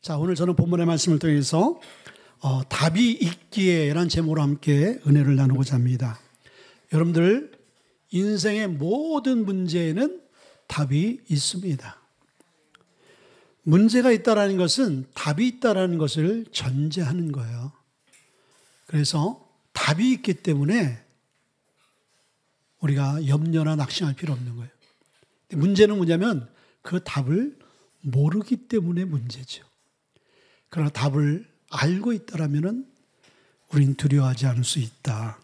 자, 오늘 저는 본문의 말씀을 통해서 답이 있기에라는 제목으로 함께 은혜를 나누고자 합니다. 여러분들 인생의 모든 문제에는 답이 있습니다. 문제가 있다라는 것은 답이 있다라는 것을 전제하는 거예요. 그래서 답이 있기 때문에 우리가 염려나 낙심할 필요 없는 거예요. 문제는 뭐냐면 그 답을 모르기 때문에 문제죠. 그러나 답을 알고 있다라면 우린 두려워하지 않을 수 있다.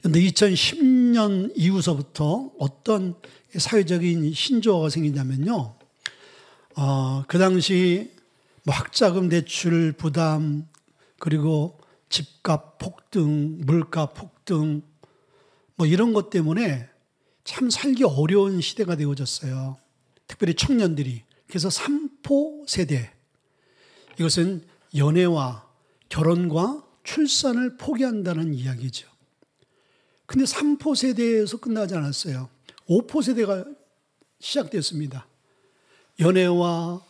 그런데 2010년 이후서부터 어떤 사회적인 신조어가 생기냐면요. 그 당시 뭐 학자금 대출 부담, 그리고 집값 폭등, 물가 폭등, 뭐 이런 것 때문에 참 살기 어려운 시대가 되어졌어요. 특별히 청년들이. 그래서 삼포 세대. 이것은 연애와 결혼과 출산을 포기한다는 이야기죠. 근데 3포 세대에서 끝나지 않았어요. 5포 세대가 시작됐습니다. 연애와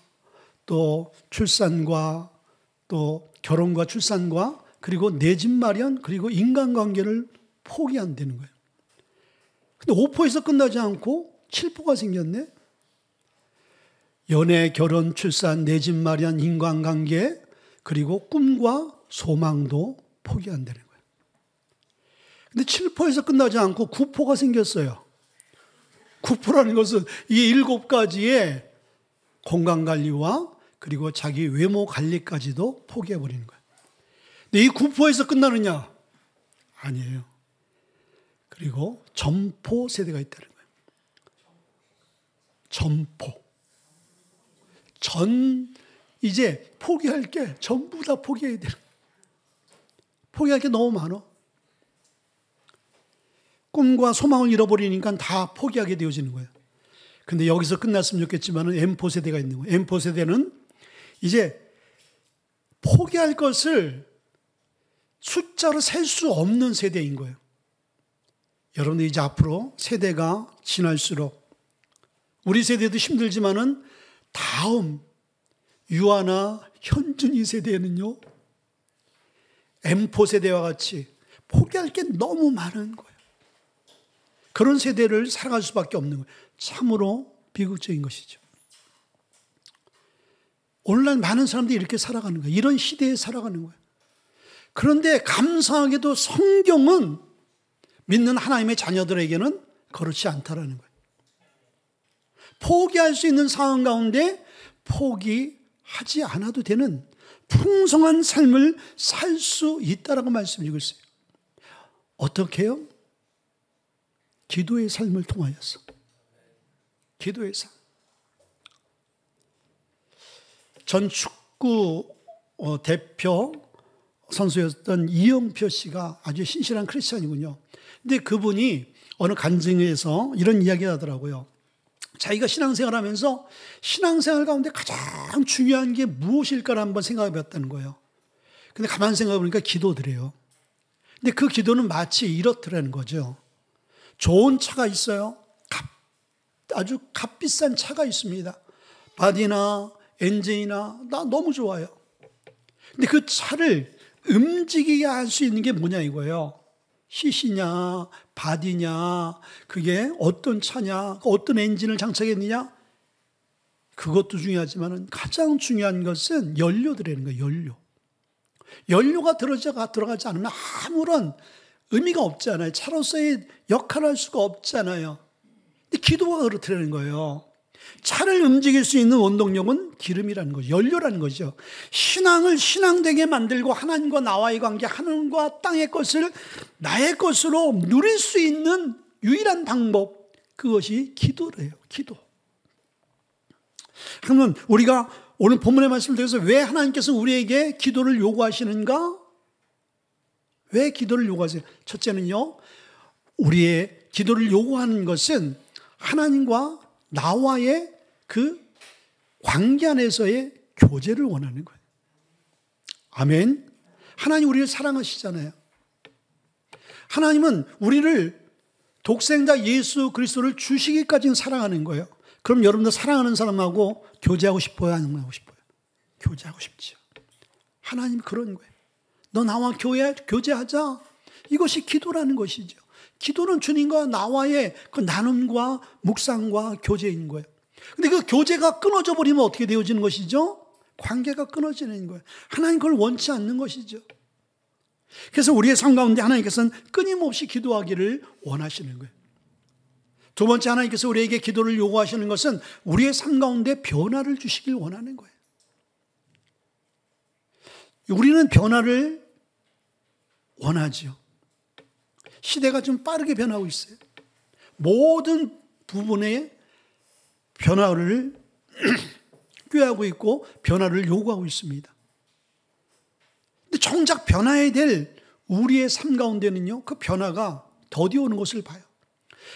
또 출산과 또 결혼과 출산과 그리고 내 집 마련 그리고 인간관계를 포기한다는 거예요. 근데 5포에서 끝나지 않고 7포가 생겼네. 연애, 결혼, 출산, 내 집 마련, 인간관계, 그리고 꿈과 소망도 포기한다는 거예요. 근데 7포에서 끝나지 않고 9포가 생겼어요. 9포라는 것은 이 7가지의 건강관리와 그리고 자기 외모 관리까지도 포기해버리는 거예요. 근데 이 9포에서 끝나느냐? 아니에요. 그리고 점포 세대가 있다는 거예요. 점포. 이제 포기할 게 전부 다 포기해야 돼요. 포기할 게 너무 많아. 꿈과 소망을 잃어버리니까 다 포기하게 되어지는 거예요. 근데 여기서 끝났으면 좋겠지만 M포 세대가 있는 거예요. M포 세대는 이제 포기할 것을 숫자로 셀 수 없는 세대인 거예요. 여러분들 이제 앞으로 세대가 지날수록 우리 세대도 힘들지만은 다음 유아나 현준이 세대는요, M포 세대와 같이 포기할 게 너무 많은 거예요. 그런 세대를 살아갈 수밖에 없는 거예요. 참으로 비극적인 것이죠. 오늘날 많은 사람들이 이렇게 살아가는 거예요. 이런 시대에 살아가는 거예요. 그런데 감사하게도 성경은 믿는 하나님의 자녀들에게는 그렇지 않다라는 거예요. 포기할 수 있는 상황 가운데 포기하지 않아도 되는 풍성한 삶을 살 수 있다라고 말씀드리고 있어요. 어떻게 해요? 기도의 삶을 통하여서. 기도의 삶. 전 축구 대표 선수였던 이영표 씨가 아주 신실한 크리스찬이군요. 근데 그분이 어느 간증에서 이런 이야기를 하더라고요. 자기가 신앙생활 하면서 신앙생활 가운데 가장 중요한 게 무엇일까를 한번 생각해 봤다는 거예요. 근데 가만히 생각해 보니까 기도더래요. 근데 그 기도는 마치 이렇더라는 거죠. 좋은 차가 있어요. 아주 값비싼 차가 있습니다. 바디나 엔진이나 나 너무 좋아요. 근데 그 차를 움직이게 할 수 있는 게 뭐냐 이거예요. 시시냐, 바디냐, 그게 어떤 차냐, 어떤 엔진을 장착했느냐, 그것도 중요하지만 가장 중요한 것은 연료들이라는 거예요. 연료. 연료가 들어가지 않으면 아무런 의미가 없잖아요. 차로서의 역할을 할 수가 없잖아요. 근데 기도가 그렇다는 거예요. 차를 움직일 수 있는 원동력은 기름이라는 거죠. 연료라는 거죠. 신앙을 신앙되게 만들고 하나님과 나와의 관계, 하늘과 땅의 것을 나의 것으로 누릴 수 있는 유일한 방법, 그것이 기도래요. 기도. 그러면 우리가 오늘 본문의 말씀을 통해서 왜 하나님께서 우리에게 기도를 요구하시는가? 왜 기도를 요구하세요? 첫째는요, 우리의 기도를 요구하는 것은 하나님과 나와의 그 관계 안에서의 교제를 원하는 거예요. 아멘. 하나님 우리를 사랑하시잖아요. 하나님은 우리를 독생자 예수 그리스도를 주시기까지는 사랑하는 거예요. 그럼 여러분들 사랑하는 사람하고 교제하고 싶어요? 안 하고 싶어요? 교제하고 싶지요. 하나님 그런 거예요. 너 나와 교제하자. 이것이 기도라는 것이죠. 기도는 주님과 나와의 그 나눔과 묵상과 교제인 거예요. 근데 그 교제가 끊어져 버리면 어떻게 되어지는 것이죠? 관계가 끊어지는 거예요. 하나님 그걸 원치 않는 것이죠. 그래서 우리의 삶 가운데 하나님께서는 끊임없이 기도하기를 원하시는 거예요. 두 번째, 하나님께서 우리에게 기도를 요구하시는 것은 우리의 삶 가운데 변화를 주시길 원하는 거예요. 우리는 변화를 원하지요. 시대가 좀 빠르게 변하고 있어요. 모든 부분에 변화를 꾀하고 있고 변화를 요구하고 있습니다. 근데 정작 변화해야 될 우리의 삶 가운데는요, 그 변화가 더디 오는 것을 봐요.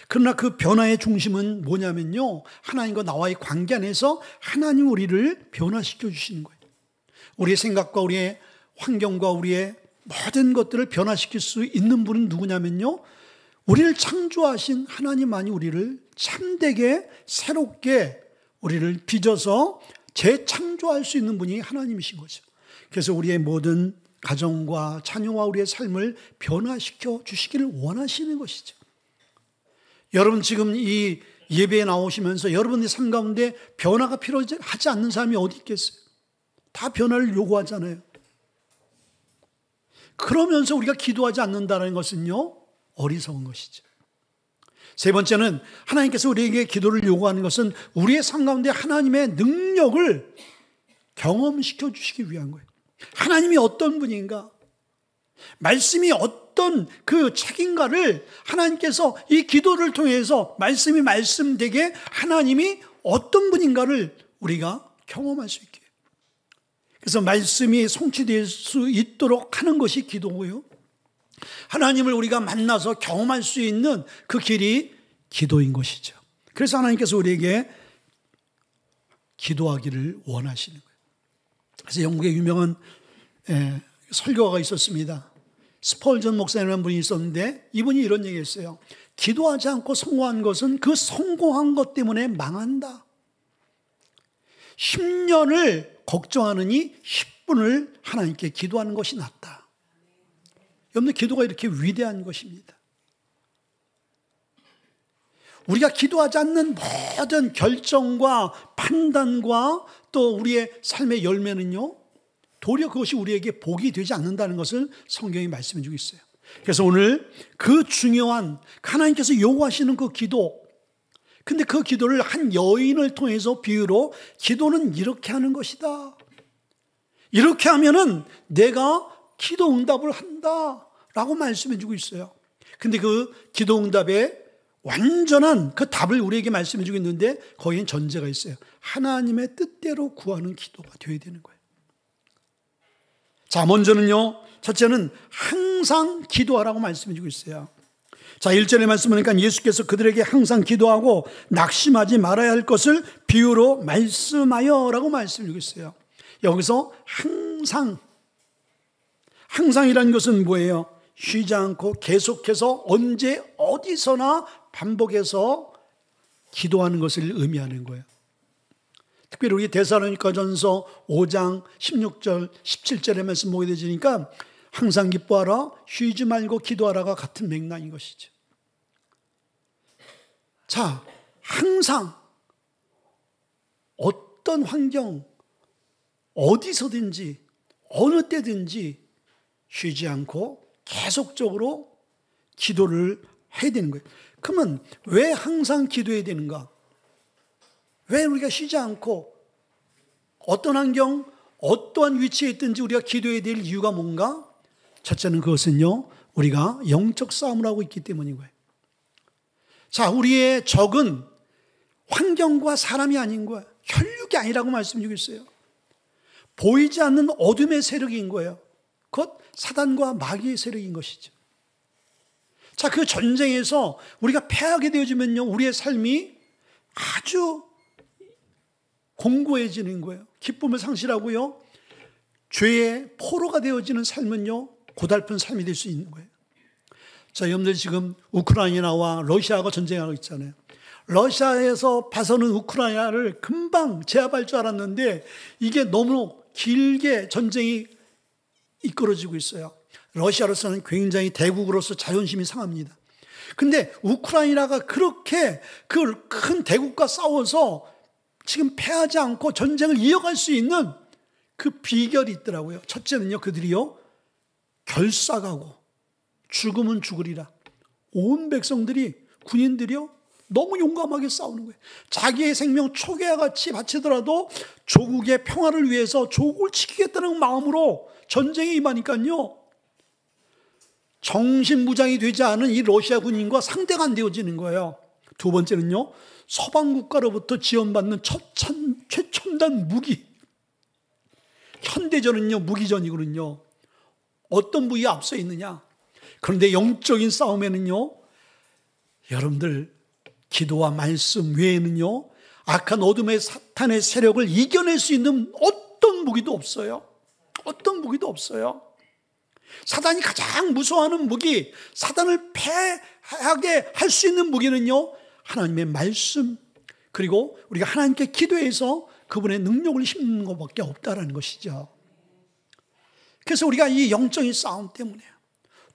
그러나 그 변화의 중심은 뭐냐면요, 하나님과 나와의 관계 안에서 하나님 우리를 변화시켜 주시는 거예요. 우리의 생각과 우리의 환경과 우리의 모든 것들을 변화시킬 수 있는 분은 누구냐면요, 우리를 창조하신 하나님만이 우리를 참되게 새롭게 우리를 빚어서 재창조할 수 있는 분이 하나님이신 거죠. 그래서 우리의 모든 가정과 자녀와 우리의 삶을 변화시켜 주시기를 원하시는 것이죠. 여러분 지금 이 예배에 나오시면서 여러분의 삶 가운데 변화가 필요하지 않는 사람이 어디 있겠어요? 다 변화를 요구하잖아요. 그러면서 우리가 기도하지 않는다는 것은요, 어리석은 것이죠. 세 번째는 하나님께서 우리에게 기도를 요구하는 것은 우리의 삶 가운데 하나님의 능력을 경험시켜 주시기 위한 거예요. 하나님이 어떤 분인가? 말씀이 어떤 그 책인가를 하나님께서 이 기도를 통해서 말씀이 말씀되게 하나님이 어떤 분인가를 우리가 경험할 수 있게. 그래서 말씀이 성취될 수 있도록 하는 것이 기도고요. 하나님을 우리가 만나서 경험할 수 있는 그 길이 기도인 것이죠. 그래서 하나님께서 우리에게 기도하기를 원하시는 거예요. 그래서 영국에 유명한 설교가가 있었습니다. 스펄전 목사님이라는 분이 있었는데 이분이 이런 얘기했어요. 기도하지 않고 성공한 것은 그 성공한 것 때문에 망한다. 10년을 걱정하느니 10분을 하나님께 기도하는 것이 낫다. 여러분들 기도가 이렇게 위대한 것입니다. 우리가 기도하지 않는 모든 결정과 판단과 또 우리의 삶의 열매는요, 도리어 그것이 우리에게 복이 되지 않는다는 것을 성경이 말씀해 주고 있어요. 그래서 오늘 그 중요한 하나님께서 요구하시는 그 기도, 근데 그 기도를 한 여인을 통해서 비유로 기도는 이렇게 하는 것이다. 이렇게 하면은 내가 기도 응답을 한다 라고 말씀해 주고 있어요. 근데 그 기도 응답의 완전한 그 답을 우리에게 말씀해 주고 있는데 거기엔 전제가 있어요. 하나님의 뜻대로 구하는 기도가 되어야 되는 거예요. 자, 먼저는요, 첫째는 항상 기도하라고 말씀해 주고 있어요. 자, 1절의 말씀을 보니까 예수께서 그들에게 항상 기도하고 낙심하지 말아야 할 것을 비유로 말씀하여 라고 말씀해 주고 있어요. 여기서 항상이라는 것은 뭐예요? 쉬지 않고 계속해서 언제 어디서나 반복해서 기도하는 것을 의미하는 거예요. 특별히 우리 데살로니가전서 5장 16절 17절의 말씀 보게 되니까 항상 기뻐하라, 쉬지 말고 기도하라가 같은 맥락인 것이죠. 자, 항상 어떤 환경, 어디서든지 어느 때든지 쉬지 않고 계속적으로 기도를 해야 되는 거예요. 그러면 왜 항상 기도해야 되는가? 왜 우리가 쉬지 않고 어떤 환경, 어떠한 위치에 있든지 우리가 기도해야 될 이유가 뭔가? 첫째는 그것은요, 우리가 영적 싸움을 하고 있기 때문인 거예요. 자, 우리의 적은 환경과 사람이 아닌 거예요. 혈육이 아니라고 말씀드리고 있어요. 보이지 않는 어둠의 세력인 거예요. 곧 사단과 마귀의 세력인 것이죠. 자, 그 전쟁에서 우리가 패하게 되어지면요, 우리의 삶이 아주 공고해지는 거예요. 기쁨을 상실하고요, 죄의 포로가 되어지는 삶은요, 고달픈 삶이 될 수 있는 거예요. 자, 여러분들 지금 우크라이나와 러시아가 전쟁하고 있잖아요. 러시아에서 봐서는 우크라이나를 금방 제압할 줄 알았는데 이게 너무 길게 전쟁이 이끌어지고 있어요. 러시아로서는 굉장히 대국으로서 자존심이 상합니다. 근데 우크라이나가 그렇게 그 큰 대국과 싸워서 지금 패하지 않고 전쟁을 이어갈 수 있는 그 비결이 있더라고요. 첫째는요, 그들이요, 결사가고 죽으면 죽으리라. 온 백성들이, 군인들이요, 너무 용감하게 싸우는 거예요. 자기의 생명 초계와 같이 바치더라도 조국의 평화를 위해서 조국을 지키겠다는 마음으로 전쟁에 임하니까요, 정신무장이 되지 않은 이 러시아 군인과 상대가 안 되어지는 거예요. 두 번째는요, 서방 국가로부터 지원받는 최첨단 무기. 현대전은요, 무기전이거든요. 어떤 무기에 앞서 있느냐? 그런데 영적인 싸움에는요, 여러분들 기도와 말씀 외에는요, 악한 어둠의 사탄의 세력을 이겨낼 수 있는 어떤 무기도 없어요. 어떤 무기도 없어요. 사단이 가장 무서워하는 무기, 사단을 패하게 할 수 있는 무기는요, 하나님의 말씀, 그리고 우리가 하나님께 기도해서 그분의 능력을 힘는 것밖에 없다라는 것이죠. 그래서 우리가 이 영적인 싸움 때문에,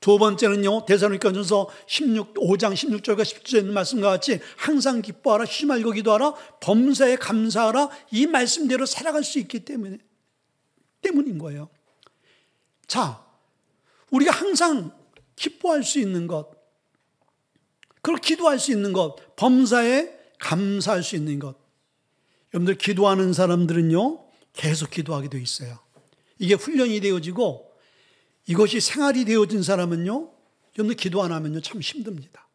두 번째는요, 데살로니가전서 5장 16절과 17절에 있는 말씀과 같이 항상 기뻐하라, 쉬지 말고 기도하라, 범사에 감사하라, 이 말씀대로 살아갈 수 있기 때문인 거예요. 자, 우리가 항상 기뻐할 수 있는 것, 그리고 기도할 수 있는 것, 범사에 감사할 수 있는 것. 여러분들 기도하는 사람들은요, 계속 기도하게 되어 있어요. 이게 훈련이 되어지고 이것이 생활이 되어진 사람은요, 여러분들 기도 안 하면요, 참 힘듭니다.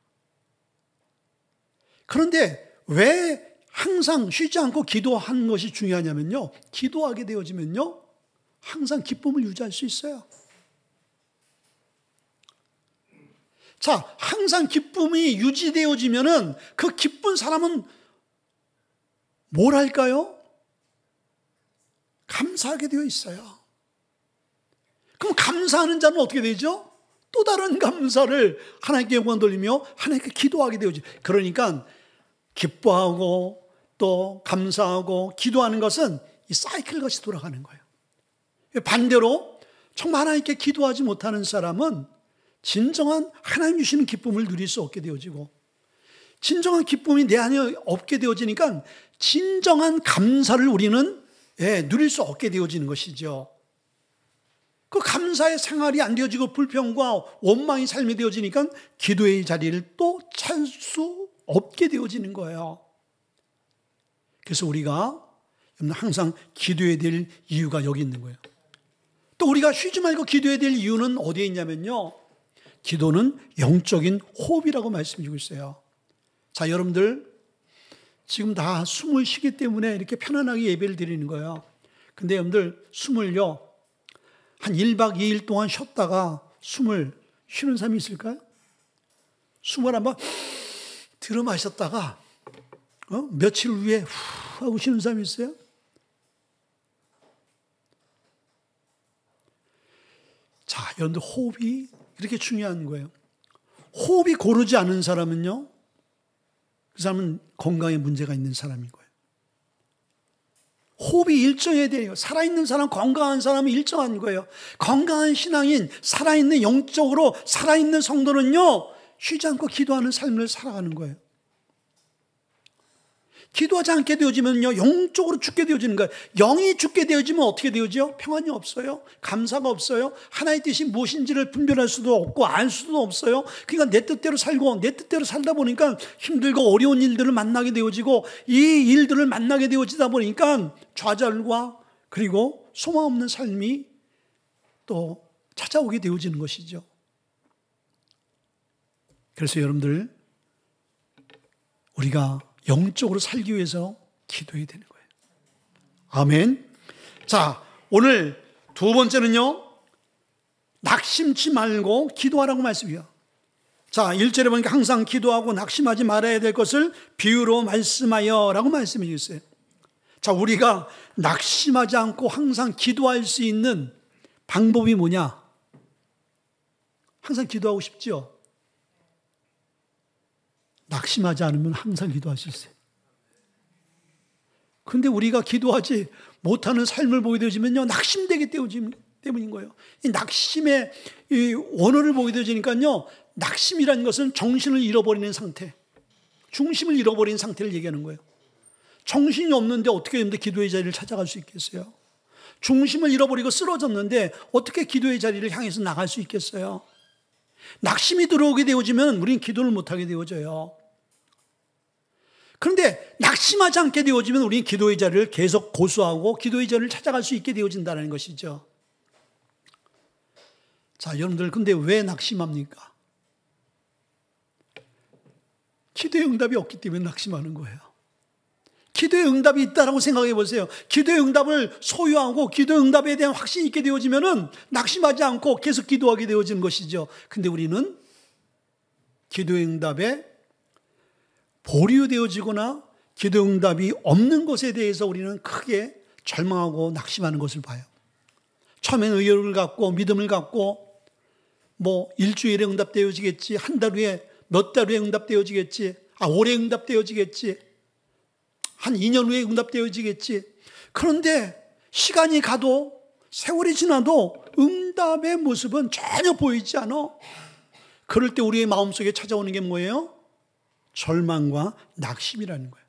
그런데 왜 항상 쉬지 않고 기도하는 것이 중요하냐면요, 기도하게 되어지면요, 항상 기쁨을 유지할 수 있어요. 자, 항상 기쁨이 유지되어지면은 그 기쁜 사람은 뭘 할까요? 감사하게 되어 있어요. 그럼 감사하는 자는 어떻게 되죠? 또 다른 감사를 하나님께 영광 돌리며 하나님께 기도하게 되어지. 그러니까 기뻐하고 또 감사하고 기도하는 것은 이 사이클 것이 돌아가는 거예요. 반대로 정말 하나님께 기도하지 못하는 사람은 진정한 하나님 주시는 기쁨을 누릴 수 없게 되어지고, 진정한 기쁨이 내 안에 없게 되어지니까 진정한 감사를 우리는 누릴 수 없게 되어지는 것이죠. 그 감사의 생활이 안 되어지고 불평과 원망의 삶이 되어지니까 기도의 자리를 또 찾을 수 없게 되어지는 거예요. 그래서 우리가 항상 기도해야 될 이유가 여기 있는 거예요. 또 우리가 쉬지 말고 기도해야 될 이유는 어디에 있냐면요, 기도는 영적인 호흡이라고 말씀드리고 있어요. 자, 여러분들 지금 다 숨을 쉬기 때문에 이렇게 편안하게 예배를 드리는 거예요. 근데 여러분들 숨을요, 한 1박 2일 동안 쉬었다가 숨을 쉬는 사람이 있을까요? 숨을 한번 들어 마셨다가 며칠 후에 후 하고 쉬는 사람이 있어요? 자, 여러분들 호흡이 이렇게 중요한 거예요. 호흡이 고르지 않은 사람은요, 그 사람은 건강에 문제가 있는 사람인 거예요. 호흡이 일정해야 돼요. 살아있는 사람, 건강한 사람은 일정한 거예요. 건강한 신앙인, 살아있는 영적으로 살아있는 성도는요, 쉬지 않고 기도하는 삶을 살아가는 거예요. 기도하지 않게 되어지면요, 영적으로 죽게 되어지는 거예요. 영이 죽게 되어지면 어떻게 되어지요? 평안이 없어요. 감사가 없어요. 하나의 뜻이 무엇인지를 분별할 수도 없고 알 수도 없어요. 그러니까 내 뜻대로 살고, 내 뜻대로 살다 보니까 힘들고 어려운 일들을 만나게 되어지고, 이 일들을 만나게 되어지다 보니까 좌절과 그리고 소망 없는 삶이 또 찾아오게 되어지는 것이죠. 그래서 여러분들, 우리가 영적으로 살기 위해서 기도해야 되는 거예요. 아멘. 자, 오늘 두 번째는요, 낙심치 말고 기도하라고 말씀이에요. 자, 1절에 보니까 항상 기도하고 낙심하지 말아야 될 것을 비유로 말씀하여 라고 말씀해 주셨어요. 자, 우리가 낙심하지 않고 항상 기도할 수 있는 방법이 뭐냐? 항상 기도하고 싶죠? 낙심하지 않으면 항상 기도할 수 있어요. 근데 우리가 기도하지 못하는 삶을 보게 되어지면요, 낙심되기 때문인 거예요. 이 낙심의 이 원어를 보게 되어지니까요, 낙심이라는 것은 정신을 잃어버리는 상태, 중심을 잃어버린 상태를 얘기하는 거예요. 정신이 없는데 어떻게 여러분들 기도의 자리를 찾아갈 수 있겠어요? 중심을 잃어버리고 쓰러졌는데 어떻게 기도의 자리를 향해서 나갈 수 있겠어요? 낙심이 들어오게 되어지면 우리는 기도를 못하게 되어져요. 그런데 낙심하지 않게 되어지면 우리는 기도의 자리를 계속 고수하고 기도의 자리를 찾아갈 수 있게 되어진다는 것이죠. 자, 여러분들 근데 왜 낙심합니까? 기도의 응답이 없기 때문에 낙심하는 거예요. 기도의 응답이 있다라고 생각해 보세요. 기도의 응답을 소유하고 기도의 응답에 대한 확신이 있게 되어지면은 낙심하지 않고 계속 기도하게 되어지는 것이죠. 근데 우리는 기도의 응답에 보류되어지거나 기도의 응답이 없는 것에 대해서 우리는 크게 절망하고 낙심하는 것을 봐요. 처음엔 의욕을 갖고 믿음을 갖고 뭐 일주일에 응답되어지겠지, 한 달 후에 몇 달 후에 응답되어지겠지, 올해 응답되어지겠지, 한 2년 후에 응답되어지겠지. 그런데 시간이 가도 세월이 지나도 응답의 모습은 전혀 보이지 않아. 그럴 때 우리의 마음속에 찾아오는 게 뭐예요? 절망과 낙심이라는 거예요.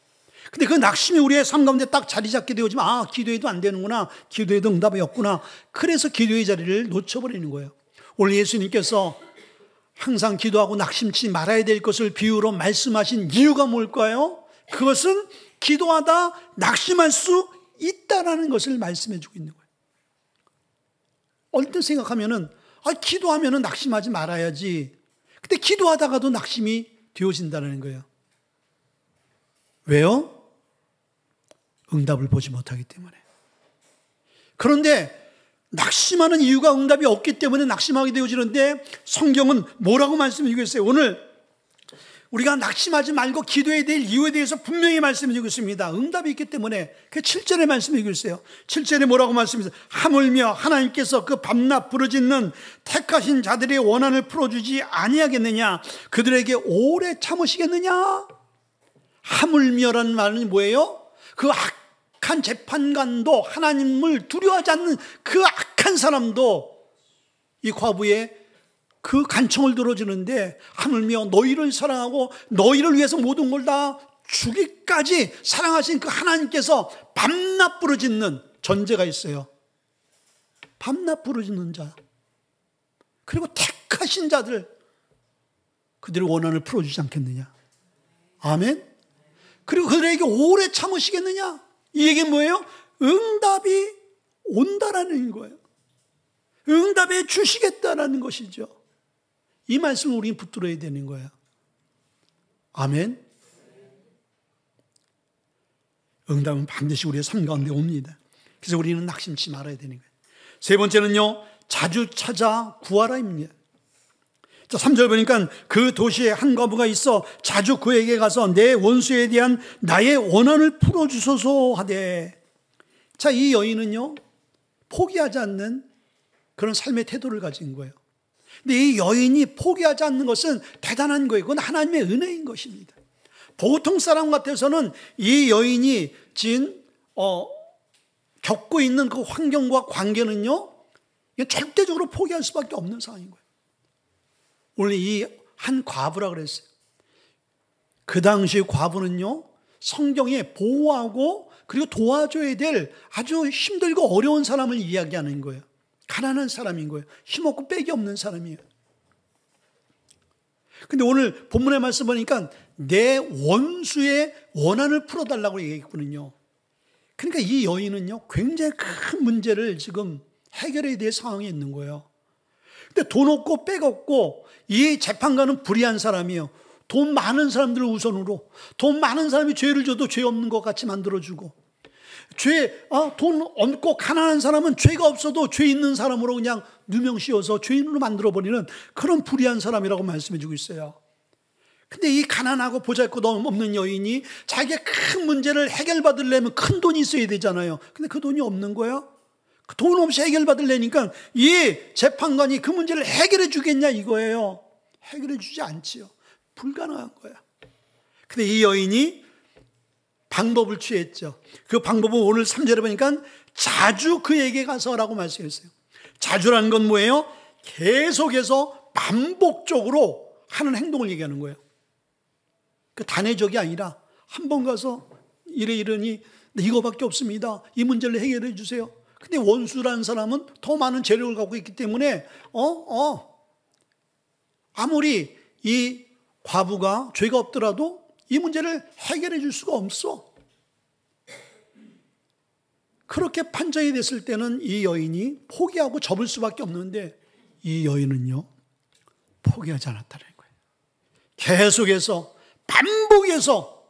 근데 그 낙심이 우리의 삶 가운데 딱 자리 잡게 되어지면 기도해도 안 되는구나, 기도해도 응답이 없구나. 그래서 기도의 자리를 놓쳐버리는 거예요. 오늘 예수님께서 항상 기도하고 낙심치 말아야 될 것을 비유로 말씀하신 이유가 뭘까요? 그것은 기도하다 낙심할 수 있다라는 것을 말씀해 주고 있는 거예요. 얼핏 생각하면은 기도하면은 낙심하지 말아야지. 근데 기도하다가도 낙심이 되어진다는 거예요. 왜요? 응답을 보지 못하기 때문에. 그런데 낙심하는 이유가 응답이 없기 때문에 낙심하게 되어지는데 성경은 뭐라고 말씀해 주고 있어요? 오늘 우리가 낙심하지 말고 기도해야 될 이유에 대해서 분명히 말씀해 주고 있습니다. 응답이 있기 때문에. 그 7절에 말씀해 주고 있어요. 7절에 뭐라고 말씀해 주세요? 하물며 하나님께서 그 밤낮 부르짖는 택하신 자들의 원한을 풀어주지 아니하겠느냐? 그들에게 오래 참으시겠느냐? 하물며라는 말은 뭐예요? 그 악한 재판관도, 하나님을 두려워하지 않는 그 악한 사람도 이 과부의 그 간청을 들어주는데, 하물며 너희를 사랑하고 너희를 위해서 모든 걸 다 주기까지 사랑하신 그 하나님께서 밤낮 부르짖는 전제가 있어요. 밤낮 부르짖는 자, 그리고 택하신 자들, 그들의 원한을 풀어주지 않겠느냐? 아멘. 그리고 그들에게 오래 참으시겠느냐? 이 얘기는 뭐예요? 응답이 온다라는 거예요. 응답해 주시겠다라는 것이죠. 이 말씀을 우리는 붙들어야 되는 거예요. 아멘. 응답은 반드시 우리의 삶 가운데 옵니다. 그래서 우리는 낙심치 말아야 되는 거예요. 세 번째는요, 자주 찾아 구하라입니다. 자, 3절 보니까 그 도시에 한 과부가 있어 자주 그에게 가서 내 원수에 대한 나의 원한을 풀어주소서 하되. 자, 이 여인은요, 포기하지 않는 그런 삶의 태도를 가진 거예요. 근데 이 여인이 포기하지 않는 것은 대단한 거예요. 그건 하나님의 은혜인 것입니다. 보통 사람 같아서는 이 여인이 겪고 있는 그 환경과 관계는요, 절대적으로 포기할 수밖에 없는 상황인 거예요. 원래 이 한 과부라 그랬어요. 그 당시 과부는요, 성경에 보호하고 그리고 도와줘야 될 아주 힘들고 어려운 사람을 이야기하는 거예요. 가난한 사람인 거예요. 힘없고 빽이 없는 사람이에요. 근데 오늘 본문의 말씀 보니까 내 원수의 원한을 풀어달라고 얘기했거든요. 그러니까 이 여인은요, 굉장히 큰 문제를 지금 해결해야 될 상황에 있는 거예요. 근데 돈 없고 빽 없고 이 재판관은 불의한 사람이에요. 돈 많은 사람들을 우선으로, 돈 많은 사람이 죄를 져도 죄 없는 것 같이 만들어주고, 돈 없고 가난한 사람은 죄가 없어도 죄 있는 사람으로 그냥 누명 씌워서 죄인으로 만들어버리는 그런 불의한 사람이라고 말씀해 주고 있어요. 근데 이 가난하고 보잘것 없는 여인이 자기가 큰 문제를 해결받으려면 큰 돈이 있어야 되잖아요. 근데 그 돈이 없는 거예요. 그 돈 없이 해결받으려니까 이 재판관이 그 문제를 해결해 주겠냐 이거예요. 해결해 주지 않지요. 불가능한 거야. 근데 이 여인이 방법을 취했죠. 그 방법은 오늘 3절에 보니까 자주 그에게 가서라고 말씀했어요. 자주라는 건 뭐예요? 계속해서 반복적으로 하는 행동을 얘기하는 거예요. 그 단회적이 아니라 한 번 가서 이러니 이거밖에 없습니다. 이 문제를 해결해 주세요. 근데 원수라는 사람은 더 많은 재력을 갖고 있기 때문에 아무리 이 과부가 죄가 없더라도 이 문제를 해결해 줄 수가 없어. 그렇게 판정이 됐을 때는 이 여인이 포기하고 접을 수밖에 없는데 이 여인은요, 포기하지 않았다는 거예요. 계속해서 반복해서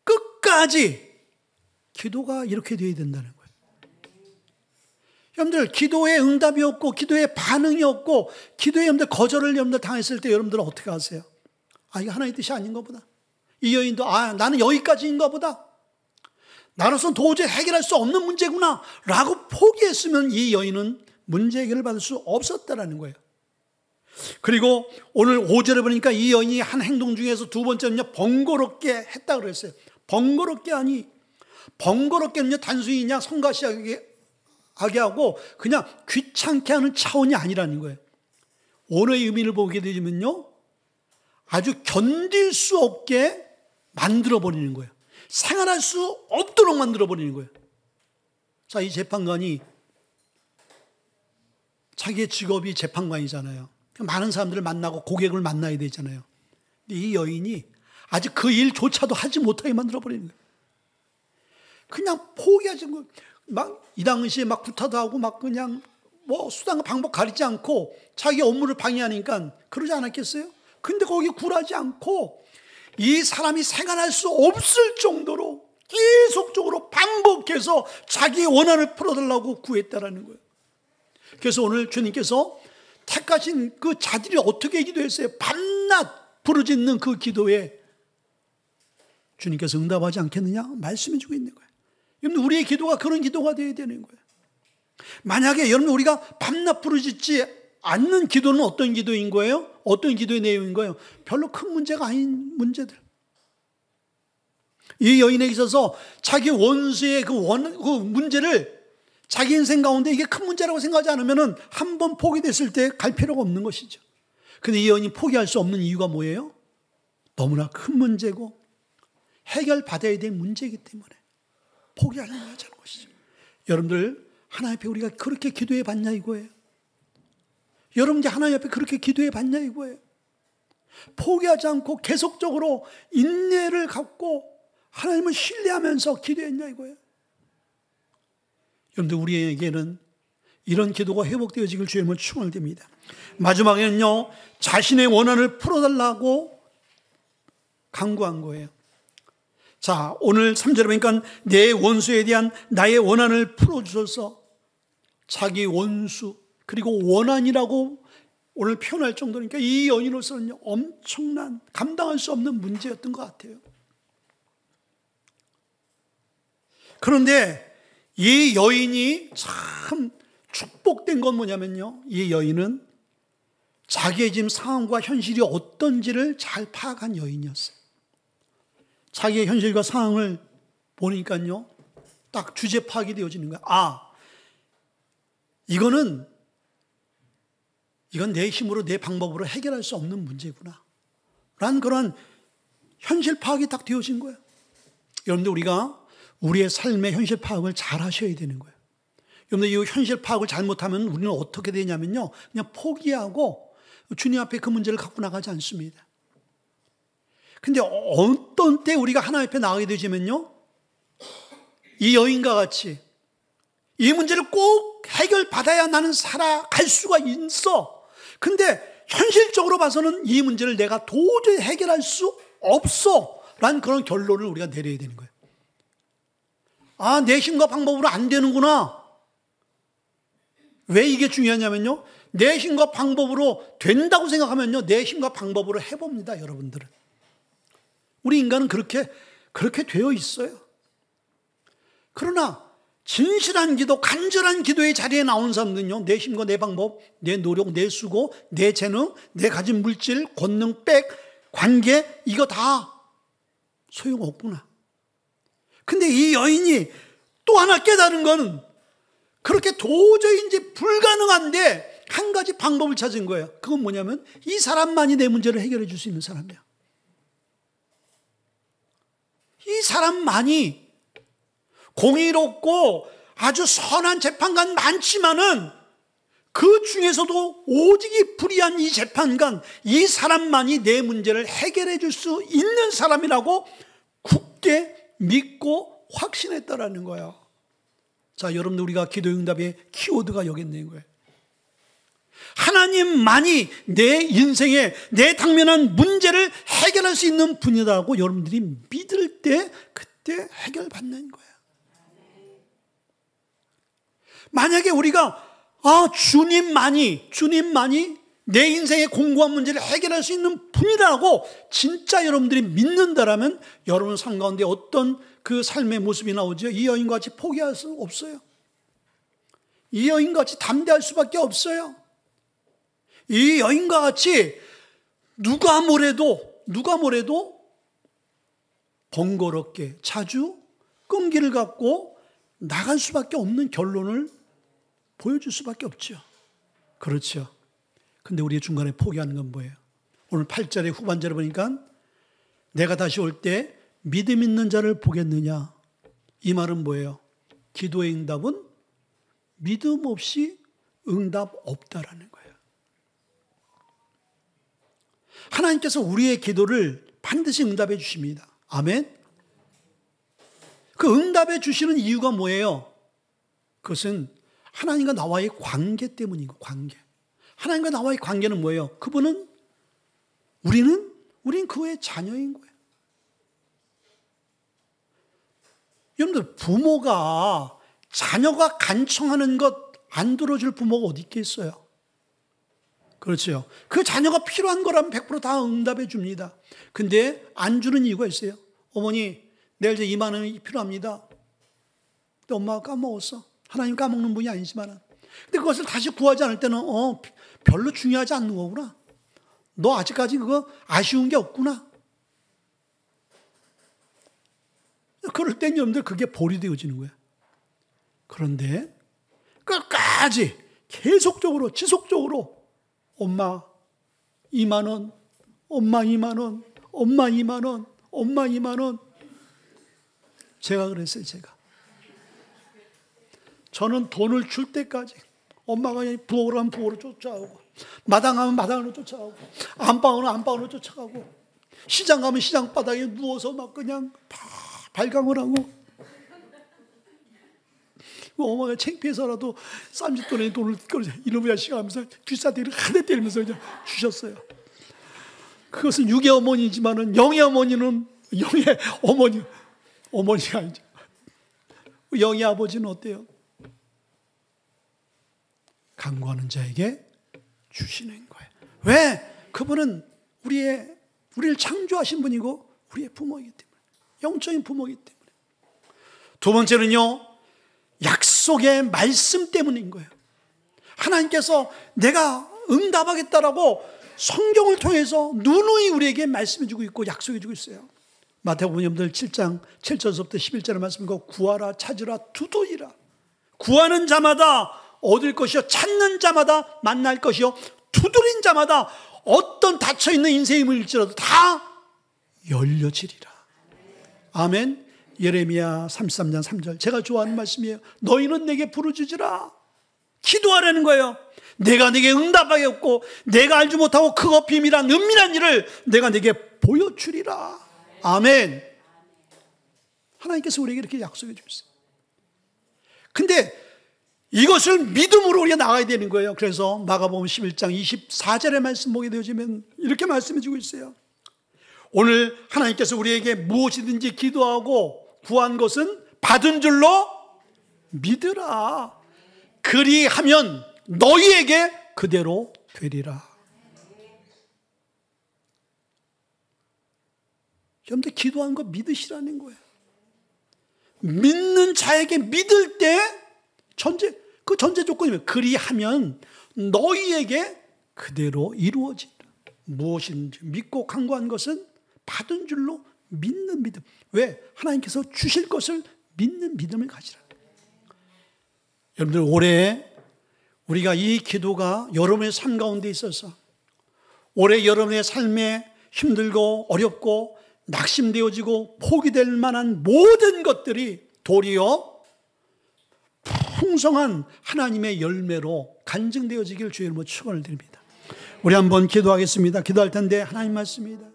끝까지 기도가 이렇게 되어야 된다는 거예요. 여러분들, 기도에 응답이 없고 기도에 반응이 없고 기도에 여러분들 거절을 여러분들 당했을 때 여러분들은 어떻게 하세요? 이거 하나님의 뜻이 아닌가 보다. 이 여인도 나는 여기까지인가 보다. 나로서는 도저히 해결할 수 없는 문제구나 라고 포기했으면 이 여인은 문제 해결을 받을 수 없었다라는 거예요. 그리고 오늘 5절에 보니까 이 여인이 한 행동 중에서 두 번째는요, 번거롭게 했다고 그랬어요. 번거롭게는요, 단순히 그냥 성가시하게 하고 그냥 귀찮게 하는 차원이 아니라는 거예요. 오늘의 의미를 보게 되면요, 아주 견딜 수 없게 만들어버리는 거예요. 생활할 수 없도록 만들어버리는 거예요. 자, 이 재판관이 자기의 직업이 재판관이잖아요. 많은 사람들을 만나고 고객을 만나야 되잖아요. 근데 이 여인이 아직 그 일조차도 하지 못하게 만들어버리는 거예요. 그냥 포기하지. 이 당시에 막 구타도 하고 막 그냥 수단과 방법 가리지 않고 자기 업무를 방해하니까 그러지 않았겠어요? 근데 거기 굴하지 않고 이 사람이 생활할 수 없을 정도로 계속적으로 반복해서 자기의 원한을 풀어달라고 구했다라는 거예요. 그래서 오늘 주님께서 택하신 그 자들이 어떻게 기도했어요? 밤낮 부르짖는 그 기도에 주님께서 응답하지 않겠느냐? 말씀해 주고 있는 거예요. 여러분, 우리의 기도가 그런 기도가 되어야 되는 거예요. 만약에 여러분 우리가 밤낮 부르짖지 않는 기도는 어떤 기도인 거예요? 어떤 기도의 내용인 거예요? 별로 큰 문제가 아닌 문제들. 이 여인에 있어서 자기 원수의 그 문제를 자기 인생 가운데 이게 큰 문제라고 생각하지 않으면 한 번 포기됐을 때 갈 필요가 없는 것이죠. 근데 이 여인이 포기할 수 없는 이유가 뭐예요? 너무나 큰 문제고 해결받아야 될 문제이기 때문에 포기하지 않는 것이죠. 여러분들, 하나님 앞에 우리가 그렇게 기도해 봤냐 이거예요. 여러분들 하나님 앞에 그렇게 기도해 봤냐 이거예요. 포기하지 않고 계속적으로 인내를 갖고 하나님을 신뢰하면서 기도했냐 이거예요. 여러분들, 우리에게는 이런 기도가 회복되어지길 주님은 축원드립니다. 마지막에는요, 자신의 원한을 풀어달라고 간구한 거예요. 자, 오늘 3절에 보니까 내 원수에 대한 나의 원한을 풀어주셔서, 자기 원수 그리고 원한이라고 오늘 표현할 정도니까 이 여인으로서는 엄청난 감당할 수 없는 문제였던 것 같아요. 그런데 이 여인이 참 축복된 건 뭐냐면요, 이 여인은 자기의 지금 상황과 현실이 어떤지를 잘 파악한 여인이었어요. 자기의 현실과 상황을 보니까요, 딱 주제 파악이 되어지는 거야. 이건 내 힘으로 내 방법으로 해결할 수 없는 문제구나 라는 그런 현실 파악이 딱 되어진 거예요. 여러분들, 우리가 우리의 삶의 현실 파악을 잘 하셔야 되는 거예요. 여러분들, 이 현실 파악을 잘못하면 우리는 어떻게 되냐면요, 그냥 포기하고 주님 앞에 그 문제를 갖고 나가지 않습니다. 근데 어떤 때 우리가 하나님 앞에 나가게 되지면요, 이 여인과 같이 이 문제를 꼭 해결받아야 나는 살아갈 수가 있어. 근데 현실적으로 봐서는 이 문제를 내가 도저히 해결할 수 없어 라는 그런 결론을 우리가 내려야 되는 거예요. 내 힘과 방법으로 안 되는구나. 왜 이게 중요하냐면요, 내 힘과 방법으로 된다고 생각하면요, 내 힘과 방법으로 해봅니다. 여러분들은, 우리 인간은 그렇게 되어 있어요. 그러나 진실한 기도, 간절한 기도의 자리에 나오는 사람들은요, 내 힘과 내 방법, 내 노력, 내 수고, 내 재능, 내 가진 물질, 권능, 빽, 관계, 이거 다 소용없구나. 근데 이 여인이 또 하나 깨달은 거는 그렇게 도저히 이제 불가능한데 한 가지 방법을 찾은 거예요. 그건 뭐냐면 이 사람만이 내 문제를 해결해 줄 수 있는 사람이야. 이 사람만이 공의롭고 아주 선한 재판관 많지만은 그 중에서도 오직이 불의한 이 재판관, 이 사람만이 내 문제를 해결해 줄 수 있는 사람이라고 굳게 믿고 확신했다라는 거예요. 자, 여러분들 우리가 기도 응답의 키워드가 여기 있는 거예요. 하나님만이 내 인생에 내 당면한 문제를 해결할 수 있는 분이라고 여러분들이 믿을 때 그때 해결받는 거예요. 만약에 우리가 주님만이 내 인생의 공고한 문제를 해결할 수 있는 분이라고 진짜 여러분들이 믿는다라면 여러분 삶 가운데 어떤 그 삶의 모습이 나오죠? 이 여인같이 포기할 수 없어요. 이 여인같이 담대할 수밖에 없어요. 이 여인과 같이 누가 뭐래도 번거롭게 자주 끈기를 갖고 나갈 수밖에 없는 결론을 보여줄 수밖에 없죠. 그렇죠. 근데 우리의 중간에 포기하는 건 뭐예요? 오늘 8절의 후반절에 보니까 내가 다시 올 때 믿음 있는 자를 보겠느냐. 이 말은 뭐예요? 기도의 응답은 믿음 없이 응답 없다라는 거예요. 하나님께서 우리의 기도를 반드시 응답해 주십니다. 아멘. 그 응답해 주시는 이유가 뭐예요? 그것은 하나님과 나와의 관계 때문이고, 관계. 하나님과 나와의 관계는 뭐예요? 그분은 우리는 그의 자녀인 거예요. 여러분들 부모가 자녀가 간청하는 것 안 들어줄 부모가 어디 있겠어요? 그렇죠. 그 자녀가 필요한 거라면 100% 다 응답해 줍니다. 근데 안 주는 이유가 있어요. 어머니, 내일 이제 2만 원이 필요합니다. 근데 엄마가 까먹었어. 하나님 까먹는 분이 아니지만. 근데 그것을 다시 구하지 않을 때는 별로 중요하지 않는 거구나. 너 아직까지 그거 아쉬운 게 없구나. 그럴 땐 여러분들 그게 볼이 되어지는 거야. 그런데 끝까지 계속적으로 지속적으로 엄마 2만 원, 엄마 2만 원, 엄마 2만 원, 엄마 2만 원. 제가 그랬어요, 제가. 저는 돈을 줄 때까지 엄마가 부엌으로 가면 부엌으로 쫓아오고, 마당 가면 마당으로 쫓아오고, 안방으로 안방으로 쫓아가고, 시장 가면 시장 바닥에 누워서 막 그냥 발광을 하고, 엄마가 창피해서라도 30돈의 돈을 이놈의 자식아 하면서 귀싸대기를 한 대 때리면서 그냥 주셨어요. 그것은 육의 어머니지만은 영의 어머니는, 영의 어머니가 아니죠. 영의 아버지는 어때요? 간구하는 자에게 주시는 거예요. 왜? 그분은 우리를 창조하신 분이고 우리의 부모이기 때문에, 영적인 부모이기 때문에. 두 번째는요, 약속의 말씀 때문인 거예요. 하나님께서 내가 응답하겠다라고 성경을 통해서 누누이 우리에게 말씀해 주고 있고 약속해 주고 있어요. 마태복음 여러분들 7장 7절부터 11절의 말씀이고, 구하라, 찾으라, 두드리라. 구하는 자마다 얻을 것이요, 찾는 자마다 만날 것이요, 두드린 자마다 어떤 닫혀있는 인생의 문일지라도 다 열려지리라. 아멘. 예레미야 33장 3절, 제가 좋아하는 말씀이에요. 너희는 내게 부르짖으라. 기도하라는 거예요. 내가 내게 응답하겠고, 내가 알지 못하고 크고 비밀한 은밀한 일을 내가 내게 보여주리라. 아멘. 하나님께서 우리에게 이렇게 약속해 주셨어요. 근데 이것을 믿음으로 우리가 나가야 되는 거예요. 그래서 마가복음 11장 24절의 말씀 보게 되어지면 이렇게 말씀해 주고 있어요. 오늘 하나님께서 우리에게 무엇이든지 기도하고 구한 것은 받은 줄로 믿으라. 그리하면 너희에게 그대로 되리라. 여러분들 기도한 거 믿으시라는 거예요. 믿는 자에게 믿을 때 그 전제 조건이면 그리하면 너희에게 그대로 이루어지리라. 무엇인지 믿고 간구한 것은 받은 줄로 믿는 믿음. 왜? 하나님께서 주실 것을 믿는 믿음을 가지라. 여러분들 올해 우리가 이 기도가 여러분의 삶 가운데 있어서 올해 여러분의 삶에 힘들고 어렵고 낙심되어지고 포기될 만한 모든 것들이 도리어 풍성한 하나님의 열매로 간증되어지길 주의 이름으로 축원을 드립니다. 우리 한번 기도하겠습니다. 기도할 텐데 하나님 말씀입니다.